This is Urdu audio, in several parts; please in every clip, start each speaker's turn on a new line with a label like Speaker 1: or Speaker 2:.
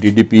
Speaker 1: DDP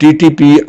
Speaker 1: TTP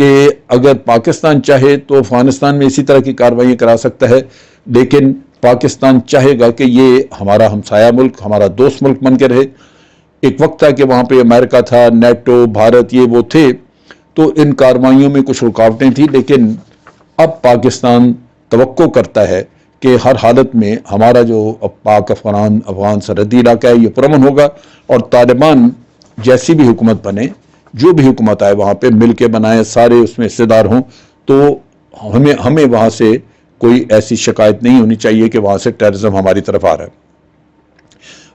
Speaker 1: کہ اگر پاکستان چاہے تو افغانستان میں اسی طرح کی کارروائیاں کرا سکتا ہے، لیکن پاکستان چاہے گا کہ یہ ہمارا ہمسایہ ملک، ہمارا دوست ملک بن کے رہے۔ ایک وقت تھا کہ وہاں پہ امریکہ تھا، نیٹو، بھارت، یہ وہ تھے، تو ان کارروائیوں میں کچھ رکاوٹیں تھیں، لیکن اب پاکستان توقع کرتا ہے کہ ہر حالت میں ہمارا جو پاک افغان سرحدی علاقہ ہے یہ پرامن ہوگا، اور طالبان جیسی بھی حکومت بنے، جو بھی حکومت آئے وہاں پہ مل کے بنائے، سارے اس میں حصے دار ہوں، تو ہمیں وہاں سے کوئی ایسی شکایت نہیں ہونی چاہیے کہ وہاں سے ٹیررزم ہماری طرف آ رہا ہے۔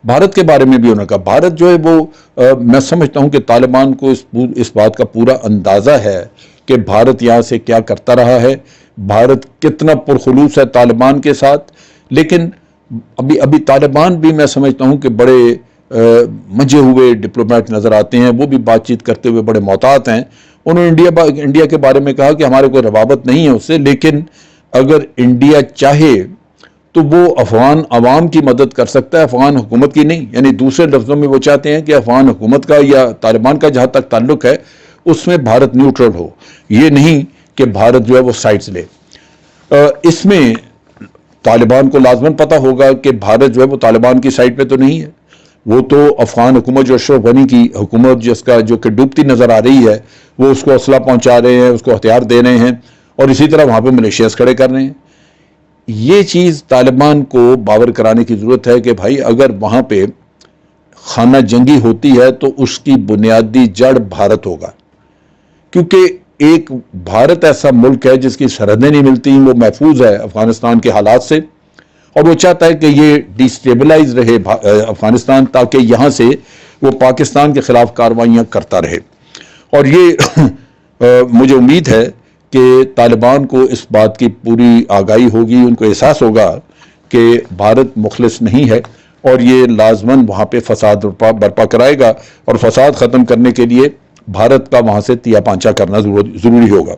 Speaker 1: بھارت کے بارے میں بھی انہوں نے کہا، بھارت جو ہے وہ میں سمجھتا ہوں کہ طالبان کو اس بات کا پورا اندازہ ہے کہ بھارت یہاں سے کیا کرتا رہا ہے، بھارت کتنا پرخلوص ہے طالبان کے ساتھ، لیکن ابھی طالبان بھی میں سمجھتا ہوں کہ بڑے منجھے ہوئے ڈپلومیٹ نظر آتے ہیں، وہ بھی بات چیت کرتے ہوئے بڑے محتاط ہیں۔ انہوں نے انڈیا کے بارے میں کہا کہ ہمارے کوئی روابط نہیں ہے اس سے، لیکن اگر انڈیا چاہے تو وہ افغان عوام کی مدد کر سکتا ہے، افغان حکومت کی نہیں۔ یعنی دوسرے لفظوں میں وہ چاہتے ہیں کہ افغان حکومت کا یا طالبان کا جہاں تک تعلق ہے اس میں بھارت نیوٹرل ہو، یہ نہیں کہ بھارت جو ہے وہ سائڈز لے۔ اس میں طالبان کو لازماً پتہ ہوگا کہ بھارت جو ہے وہ طالبان کی سائڈ پہ تو نہیں ہے، وہ تو افغان حکومت جو اشرف غنی کی حکومت جس کا جو کہ ڈوبتی نظر آ رہی ہے، وہ اس کو اسلحہ پہنچا رہے ہیں، اس کو ہتھیار دے رہے ہیں، اور اسی طرح وہاں پہ ملیشیاز کھڑے کر رہے ہیں۔ یہ چیز طالبان کو باور کرانے کی ضرورت ہے کہ بھائی اگر وہاں پہ خانہ جنگی ہوتی ہے تو اس کی بنیادی جڑ بھارت ہوگا، کیونکہ ایک بھارت ایسا ملک ہے جس کی سرحدیں نہیں ملتی، وہ محفوظ ہے افغانستان کے حالات سے، اور وہ چاہتا ہے کہ یہ ڈی سٹیبلائز رہے افغانستان، تاکہ یہاں سے وہ پاکستان کے خلاف کارروائیاں کرتا رہے۔ اور یہ مجھے امید ہے کہ طالبان کو اس بات کی پوری آگاہی ہوگی، ان کو احساس ہوگا کہ بھارت مخلص نہیں ہے، اور یہ لازماً وہاں پہ فساد برپا کرائے گا، اور فساد ختم کرنے کے لیے بھارت کا وہاں سے تیا پانچا کرنا ضروری ہوگا۔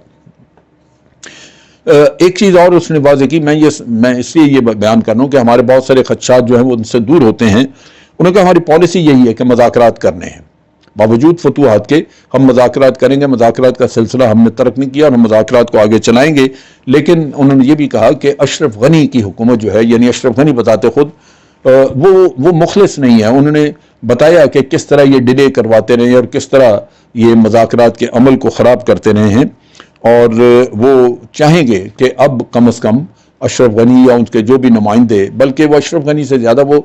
Speaker 1: ایک چیز اور اس نے واضح کی، میں اس لیے یہ بیان کر رہا ہوں کہ ہمارے بہت سارے خدشات جو ہیں وہ ان سے دور ہوتے ہیں۔ انہوں نے کہا ہماری پالیسی یہی ہے کہ مذاکرات کرنے ہیں، باوجود فتوحات کے ہم مذاکرات کریں گے، مذاکرات کا سلسلہ ہم نے ترک نہیں کیا، اور ہم مذاکرات کو آگے چلائیں گے۔ لیکن انہوں نے یہ بھی کہا کہ اشرف غنی کی حکومت جو ہے، یعنی اشرف غنی بتاتے خود وہ مخلص نہیں ہے۔ انہوں نے بتایا کہ کس طرح یہ ڈیلے کرواتے رہے ہیں اور کس طرح یہ مذاکرات کے عمل کو خراب کرتے رہے ہیں، اور وہ چاہیں گے کہ اب کم از کم اشرف غنی یا ان کے جو بھی نمائندے، بلکہ وہ اشرف غنی سے زیادہ وہ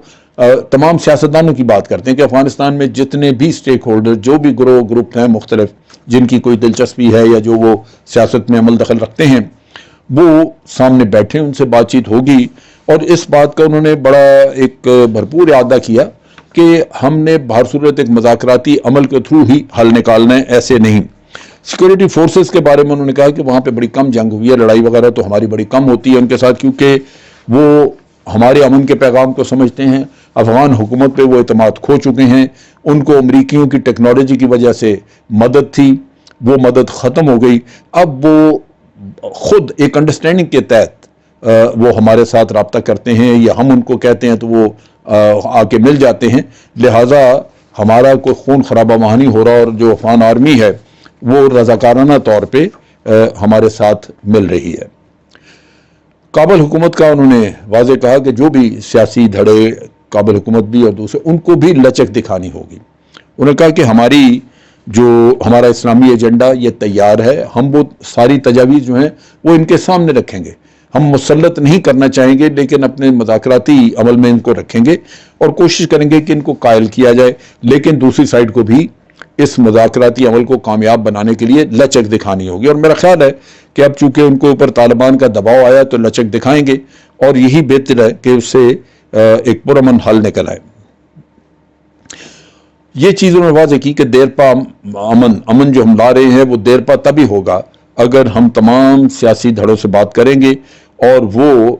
Speaker 1: تمام سیاستدانوں کی بات کرتے ہیں کہ افغانستان میں جتنے بھی سٹیک ہولڈر، جو بھی گروپ ہیں مختلف جن کی کوئی دلچسپی ہے یا جو وہ سیاست میں عمل دخل رکھتے ہیں، وہ سامنے بیٹھے، ان سے بات چیت ہوگی۔ اور اس بات کا انہوں نے بڑا ایک بھرپور اعادہ کیا کہ ہم نے بہر صورت ایک مذاکراتی عمل کے تھرو ہی حل نکالنا ہے، ایسے نہیں۔ سیکورٹی فورسز کے بارے میں انہوں نے کہا کہ وہاں پہ بڑی کم جنگ ہوئی ہے، لڑائی وغیرہ تو ہماری بڑی کم ہوتی ہے ان کے ساتھ، کیونکہ وہ ہمارے امن کے پیغام کو سمجھتے ہیں، افغان حکومت پہ وہ اعتماد کھو چکے ہیں، ان کو امریکیوں کی ٹیکنالوجی کی وجہ سے مدد تھی، وہ مدد ختم ہو گئی، اب وہ خود ایک انڈرسٹینڈنگ کے تحت وہ ہمارے ساتھ رابطہ کرتے ہیں، یا ہم ان کو کہتے ہیں تو وہ آ کے مل جاتے ہیں، لہٰذا ہمارا کوئی خون خرابہ وہاں نہیں ہو رہا، اور جو افغان آرمی ہے وہ رضاکارانہ طور پہ ہمارے ساتھ مل رہی ہے۔ کابل حکومت کا انہوں نے واضح کہا کہ جو بھی سیاسی دھڑے، کابل حکومت بھی اور دوسرے، ان کو بھی لچک دکھانی ہوگی۔ انہوں نے کہا کہ ہمارا اسلامی ایجنڈا یہ تیار ہے، ہم وہ ساری تجاویز جو ہیں وہ ان کے سامنے رکھیں گے، ہم مسلط نہیں کرنا چاہیں گے، لیکن اپنے مذاکراتی عمل میں ان کو رکھیں گے اور کوشش کریں گے کہ ان کو قائل کیا جائے، لیکن دوسری سائڈ کو بھی اس مذاکراتی عمل کو کامیاب بنانے کے لیے لچک دکھانی ہوگی۔ اور میرا خیال ہے کہ اب چونکہ ان کو اوپر طالبان کا دباؤ آیا تو لچک دکھائیں گے، اور یہی بہتر ہے کہ اس سے ایک پرامن حل نکل آئے۔ یہ چیز انہوں نے واضح کی کہ دیرپا امن جو ہم لا رہے ہیں وہ دیرپا تبھی ہوگا اگر ہم تمام سیاسی دھڑوں سے بات کریں گے، اور وہ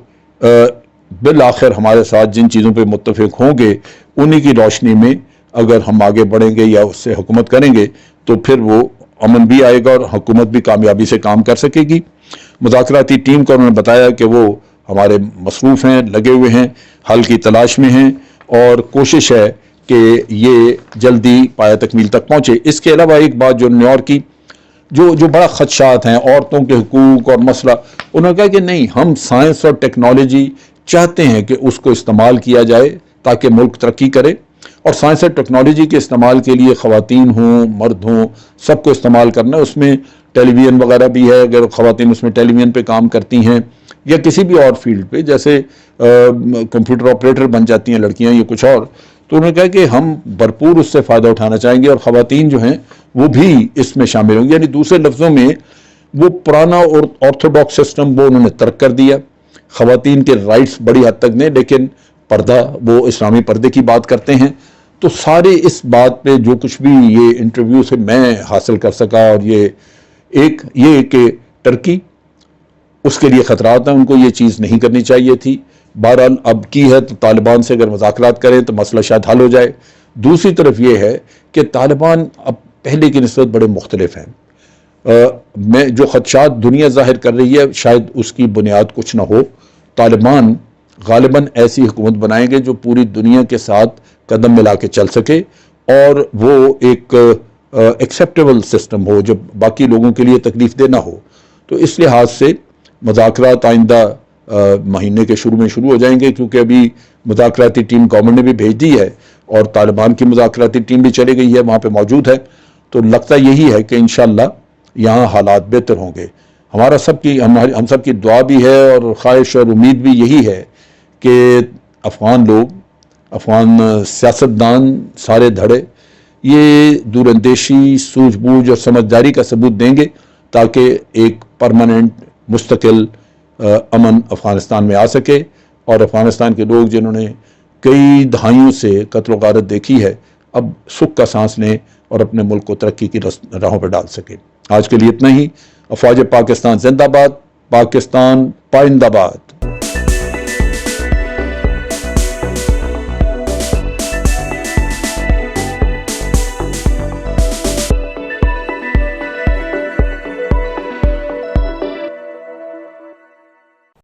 Speaker 1: بالآخر ہمارے ساتھ جن چیزوں پہ متفق ہوں گے انہی کی روشنی میں اگر ہم آگے بڑھیں گے یا اس سے حکومت کریں گے تو پھر وہ امن بھی آئے گا اور حکومت بھی کامیابی سے کام کر سکے گی۔ مذاکراتی ٹیم کو انہوں نے بتایا کہ وہ ہمارے مصروف ہیں، لگے ہوئے ہیں، حل کی تلاش میں ہیں، اور کوشش ہے کہ یہ جلدی پایہ تکمیل تک پہنچے۔ اس کے علاوہ ایک بات جو نیو یارک کی جو بڑا خدشات ہیں عورتوں کے حقوق اور مسئلہ، انہوں نے کہا کہ نہیں، ہم سائنس اور ٹیکنالوجی چاہتے ہیں کہ اس کو استعمال کیا جائے تاکہ ملک ترقی کرے، اور سائنس اور ٹیکنالوجی کے استعمال کے لیے خواتین ہوں مرد ہوں سب کو استعمال کرنا ہے۔ اس میں ٹیلی ویژن وغیرہ بھی ہے، اگر خواتین اس میں ٹیلی ویژن پہ کام کرتی ہیں یا کسی بھی اور فیلڈ پہ، جیسے کمپیوٹر آپریٹر بن جاتی ہیں لڑکیاں یا کچھ اور، تو انہوں نے کہا کہ ہم بھرپور اس سے فائدہ اٹھانا چاہیں گے اور خواتین جو ہیں وہ بھی اس میں شامل ہوں گی۔ یعنی دوسرے لفظوں میں وہ پرانا اور آرتھوڈاکس سسٹم وہ انہوں نے ترک کر دیا، خواتین کے رائٹس بڑی حد تک نہیں، لیکن پردہ وہ اسلامی پردے کی بات کرتے ہیں۔ تو سارے اس بات پہ جو کچھ بھی یہ انٹرویو سے میں حاصل کر سکا، اور یہ کہ ترکی اس کے لیے خطرات ہیں، ان کو یہ چیز نہیں کرنی چاہیے تھی۔ بہرحال اب کی ہے تو طالبان سے اگر مذاکرات کریں تو مسئلہ شاید حل ہو جائے۔ دوسری طرف یہ ہے کہ طالبان اب پہلے کی نسبت بڑے مختلف ہیں۔ میں جو خدشات دنیا ظاہر کر رہی ہے شاید اس کی بنیاد کچھ نہ ہو۔ طالبان غالباً ایسی حکومت بنائیں گے جو پوری دنیا کے ساتھ قدم ملا کے چل سکے، اور وہ ایک ایکسیپٹیبل سسٹم ہو جو باقی لوگوں کے لیے تکلیف دہ نہ ہو۔ تو اس لحاظ سے مذاکرات آئندہ مہینے کے شروع ہو جائیں گے، کیونکہ ابھی مذاکراتی ٹیم گورنمنٹ نے بھی بھیج دی ہے اور طالبان کی مذاکراتی ٹیم بھی چلی گئی ہے، وہاں پہ موجود ہے۔ تو لگتا یہی ہے کہ انشاءاللہ یہاں حالات بہتر ہوں گے۔ ہم سب کی دعا بھی ہے اور خواہش اور امید بھی یہی ہے کہ افغان لوگ، افغان سیاستدان سارے دھڑے یہ دور اندیشی، سوجھ بوجھ اور سمجھداری کا ثبوت دیں گے تاکہ ایک پرماننٹ مستقل امن افغانستان میں آ سکے، اور افغانستان کے لوگ جنہوں نے کئی دہائیوں سے قتل و غارت دیکھی ہے اب سکھ کا سانس لیں اور اپنے ملک کو ترقی کی راہوں پر ڈال سکیں۔ آج کے لیے اتنا ہی۔ افواج پاکستان زندہ باد، پاکستان پائندہ باد۔